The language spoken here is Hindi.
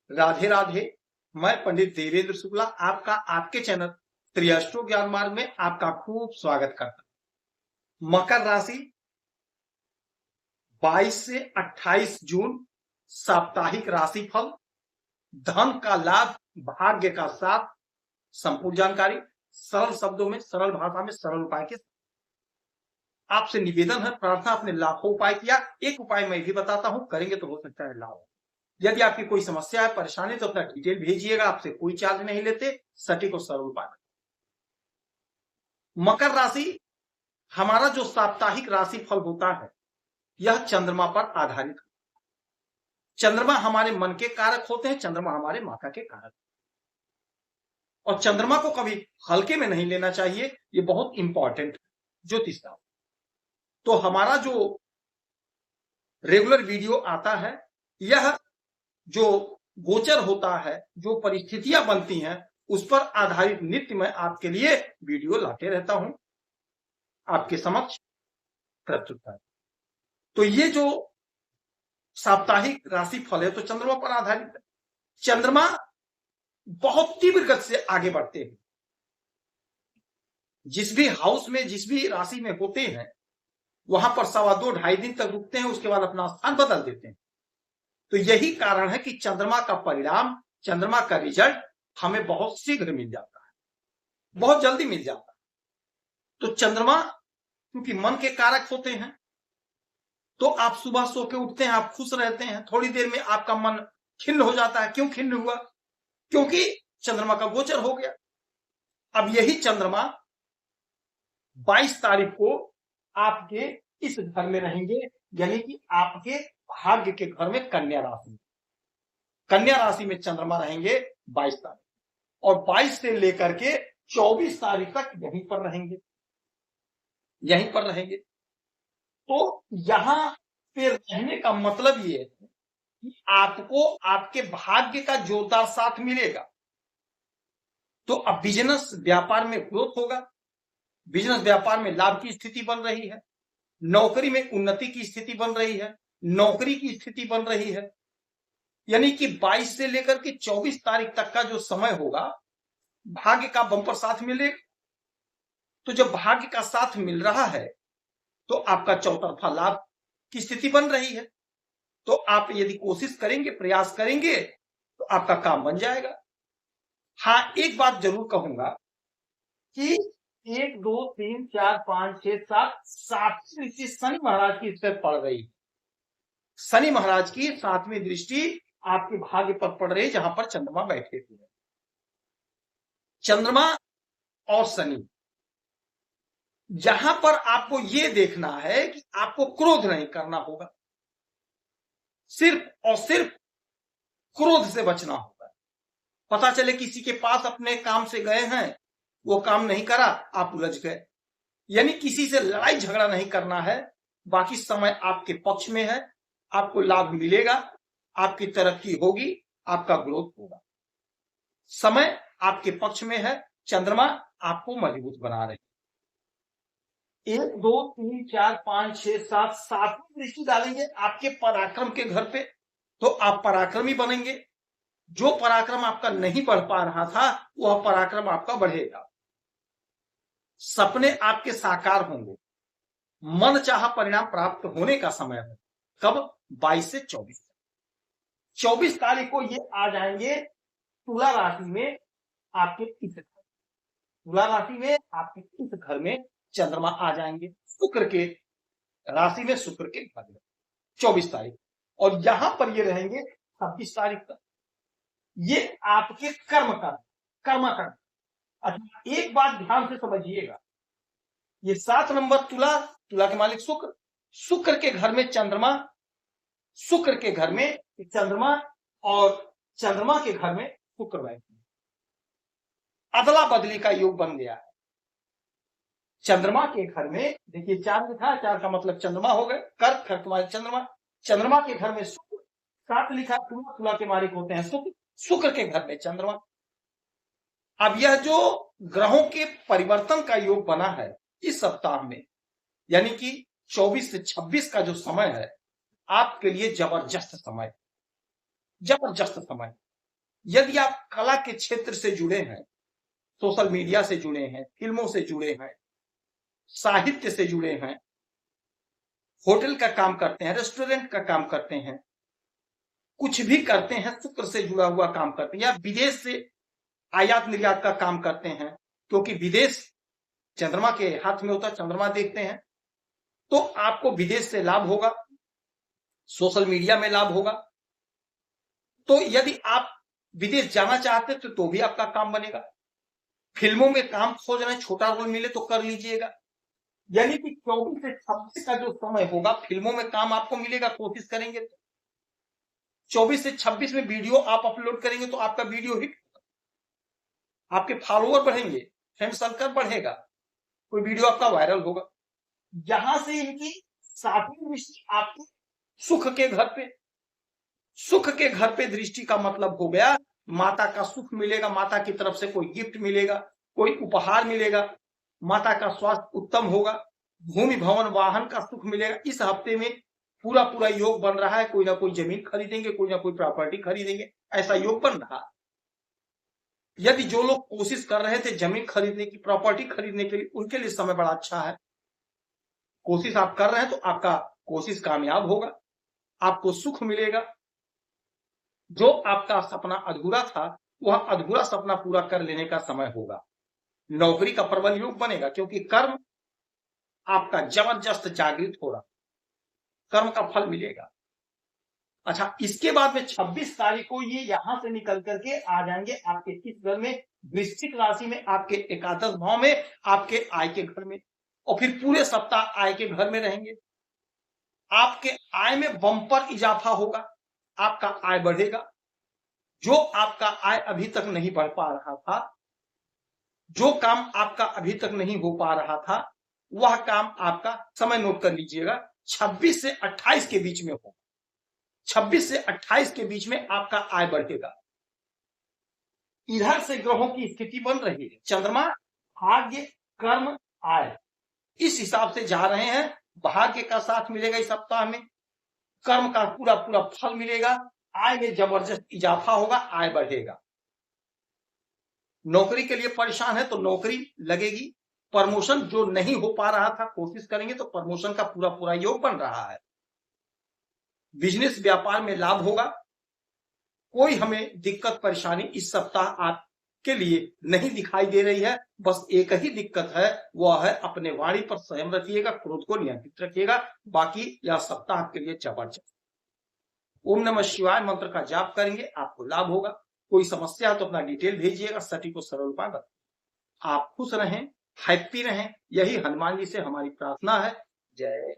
राधे राधे। मैं पंडित देवेंद्र शुक्ला आपका आपके चैनल त्रिअष्टो ज्ञान मार्ग में आपका खूब स्वागत करता हूं। मकर राशि 22 से 28 जून साप्ताहिक राशिफल, धन का लाभ, भाग्य का साथ, संपूर्ण जानकारी सरल शब्दों में, सरल भाषा में, सरल उपाय के आपसे निवेदन है। प्रार्थना आपने लाखों उपाय किया, एक उपाय मैं भी बताता हूं, करेंगे तो हो सकता है लाभ। यदि आपकी कोई समस्या है, परेशानी, तो अपना डिटेल भेजिएगा, आपसे कोई चार्ज नहीं लेते, सटीक और सरल उपाय। मकर राशि, हमारा जो साप्ताहिक राशिफल होता है यह चंद्रमा पर आधारित है। चंद्रमा हमारे मन के कारक होते हैं, चंद्रमा हमारे माता के कारक, और चंद्रमा को कभी हल्के में नहीं लेना चाहिए, ये बहुत इंपॉर्टेंट ज्योतिष का। तो हमारा जो रेगुलर वीडियो आता है, यह जो गोचर होता है, जो परिस्थितियां बनती हैं, उस पर आधारित नित्य मैं आपके लिए वीडियो लाते रहता हूं, आपके समक्ष प्रस्तुत है। तो ये जो साप्ताहिक राशिफल है तो चंद्रमा पर आधारित है। चंद्रमा बहुत तीव्र गति से आगे बढ़ते हैं, जिस भी हाउस में, जिस भी राशि में होते हैं, वहां पर 2.5 दिन तक रुकते हैं, उसके बाद अपना स्थान बदल देते हैं। तो यही कारण है कि चंद्रमा का परिणाम, चंद्रमा का रिजल्ट हमें बहुत शीघ्र मिल जाता है, बहुत जल्दी मिल जाता है। तो चंद्रमा क्योंकि मन के कारक होते हैं, तो आप सुबह सो के उठते हैं, आप खुश रहते हैं, थोड़ी देर में आपका मन खिन्न हो जाता है। क्यों खिन्न हुआ? क्योंकि चंद्रमा का गोचर हो गया। अब यही चंद्रमा 22 तारीख को आपके इस घर में रहेंगे, यानी कि आपके भाग्य के घर में, कन्या राशि। कन्या राशि में चंद्रमा रहेंगे 22 तारीख, और 22 से लेकर के 24 तारीख तक यहीं पर रहेंगे, यहीं पर रहेंगे। तो यहां पे रहने का मतलब ये है कि आपको आपके भाग्य का जोरदार साथ मिलेगा। तो अब बिजनेस व्यापार में ग्रोथ होगा, बिजनेस व्यापार में लाभ की स्थिति बन रही है, नौकरी में उन्नति की स्थिति बन रही है, नौकरी की स्थिति बन रही है। यानी कि 22 से लेकर के 24 तारीख तक का जो समय होगा, भाग्य का बंपर साथ मिलेगा। तो जब भाग्य का साथ मिल रहा है तो आपका चौतरफा लाभ की स्थिति बन रही है। तो आप यदि कोशिश करेंगे, प्रयास करेंगे, तो आपका काम बन जाएगा। हाँ, एक बात जरूर कहूंगा कि 1 2 3 4 5 6 7 सातवीं दृष्टि शनि महाराज की इस पर पड़ रही है। शनि महाराज की 7वीं दृष्टि आपके भाग्य पर पड़ रही है, जहां पर चंद्रमा बैठे हुए हैं। चंद्रमा और शनि, जहां पर आपको यह देखना है कि आपको क्रोध नहीं करना होगा, सिर्फ और सिर्फ क्रोध से बचना होगा। पता चले किसी के पास अपने काम से गए हैं, वो काम नहीं करा, आप उलझ गए। यानी किसी से लड़ाई झगड़ा नहीं करना है। बाकी समय आपके पक्ष में है, आपको लाभ मिलेगा, आपकी तरक्की होगी, आपका ग्रोथ होगा। समय आपके पक्ष में है, चंद्रमा आपको मजबूत बना रहे। 1 2 3 4 5 6 7 सातवीं दृष्टि डालेंगे आपके पराक्रम के घर पे, तो आप पराक्रमी बनेंगे। जो पराक्रम आपका नहीं बढ़ पा रहा था, वह पराक्रम आपका बढ़ेगा। सपने आपके साकार होंगे, मन चाहा परिणाम प्राप्त होने का समय है। कब? 22 से 24 तक। 24 तारीख को ये आ जाएंगे तुला राशि में, आपके इस घर, तुला राशि में आपके इस घर में चंद्रमा आ जाएंगे, शुक्र के राशि में, शुक्र के घर में 24 तारीख, और यहां पर ये रहेंगे 26 तारीख तक। ये आपके कर्म। अच्छा, एक बात ध्यान से समझिएगा, ये 7 नंबर तुला, तुला के मालिक शुक्र, शुक्र के घर में चंद्रमा, शुक्र के घर में चंद्रमा, और चंद्रमा के घर में शुक्र बैठे, अदला बदली का योग बन गया है। चंद्रमा के घर में देखिए 4 लिखा है, 4 का मतलब चंद्रमा हो गए, कर्क, कर्क के मालिक चंद्रमा, चंद्रमा के घर में शुक्र, 7 लिखा, तुला, तुला के मालिक होते हैं शुक्र, शुक्र के घर में चंद्रमा। अब यह जो ग्रहों के परिवर्तन का योग बना है इस सप्ताह में, यानी कि 24 से 26 का जो समय है, आपके लिए जबरदस्त समय, जबरदस्त समय। यदि आप कला के क्षेत्र से जुड़े हैं, सोशल मीडिया से जुड़े हैं, फिल्मों से जुड़े हैं, साहित्य से जुड़े हैं, होटल का काम करते हैं, रेस्टोरेंट का काम करते हैं, कुछ भी करते हैं, शुक्र से जुड़ा हुआ काम करते हैं, या विदेश से आयात निर्यात का काम करते हैं, क्योंकि विदेश चंद्रमा के हाथ में होता है, चंद्रमा देखते हैं, तो आपको विदेश से लाभ होगा, सोशल मीडिया में लाभ होगा। तो यदि आप विदेश जाना चाहते तो भी आपका काम बनेगा। फिल्मों में काम खोज रहे हैं, छोटा रोल मिले तो कर लीजिएगा। यानी कि 24 से 26 का जो समय होगा, फिल्मों में काम आपको मिलेगा, कोशिश करेंगे तो 24 से 26 में वीडियो आप अपलोड करेंगे तो आपका वीडियो हिट, आपके फॉलोअर बढ़ेंगे, फ्रेंड सर्कल बढ़ेगा, कोई वीडियो आपका वायरल होगा। यहां से इनकी सातवीं दृष्टि आपकी सुख के घर पे, सुख के घर पे दृष्टि का मतलब हो गया माता का सुख मिलेगा, माता की तरफ से कोई गिफ्ट मिलेगा, कोई उपहार मिलेगा, माता का स्वास्थ्य उत्तम होगा, भूमि भवन वाहन का सुख मिलेगा। इस हफ्ते में पूरा पूरा योग बन रहा है, कोई ना कोई जमीन खरीदेंगे, कोई ना कोई प्रॉपर्टी खरीदेंगे, ऐसा योग बन रहा है। यदि जो लोग कोशिश कर रहे थे जमीन खरीदने की, प्रॉपर्टी खरीदने के लिए, उनके लिए समय बड़ा अच्छा है। कोशिश आप कर रहे हैं तो आपका कोशिश कामयाब होगा, आपको सुख मिलेगा। जो आपका सपना अधूरा था, वह अधूरा सपना पूरा कर लेने का समय होगा। नौकरी का प्रबल योग बनेगा, क्योंकि कर्म आपका जबरदस्त जागृत हो रहा, कर्म का फल मिलेगा। अच्छा, इसके बाद में 26 तारीख को ये यहां से निकल करके आ जाएंगे आपके किस घर में, वृश्चिक राशि में, आपके एकादश भाव में, आपके आय के घर में, और फिर पूरे सप्ताह आय के घर में रहेंगे। आपके आय में बम्पर इजाफा होगा, आपका आय बढ़ेगा। जो आपका आय अभी तक नहीं बढ़ पा रहा था, जो काम आपका अभी तक नहीं हो पा रहा था, वह काम आपका, समय नोट कर लीजिएगा, 26 से 28 के बीच में होगा। 26 से 28 के बीच में आपका आय बढ़ेगा। इधर से ग्रहों की स्थिति बन रही है, चंद्रमा भाग्य कर्म आय इस हिसाब से जा रहे हैं। भाग्य का साथ मिलेगा इस सप्ताह में, कर्म का पूरा पूरा फल मिलेगा, आय में जबरदस्त इजाफा होगा, आय बढ़ेगा। नौकरी के लिए परेशान है तो नौकरी लगेगी। प्रमोशन जो नहीं हो पा रहा था, कोशिश करेंगे तो प्रमोशन का पूरा पूरा योग बन रहा है। बिजनेस व्यापार में लाभ होगा। कोई हमें दिक्कत परेशानी इस सप्ताह आपके लिए नहीं दिखाई दे रही है। बस एक ही दिक्कत है, वह है अपने वाणी पर संयम रखिएगा, क्रोध को नियंत्रित रखिएगा। बाकी यह सप्ताह आपके लिए जबरदस्त। ओम नमः शिवाय मंत्र का जाप करेंगे, आपको लाभ होगा। कोई समस्या है तो अपना डिटेल भेजिएगा, सटीक को सरल उपाय बताएं। आप खुश रहें, हैप्पी रहें, यही हनुमान जी से हमारी प्रार्थना है। जय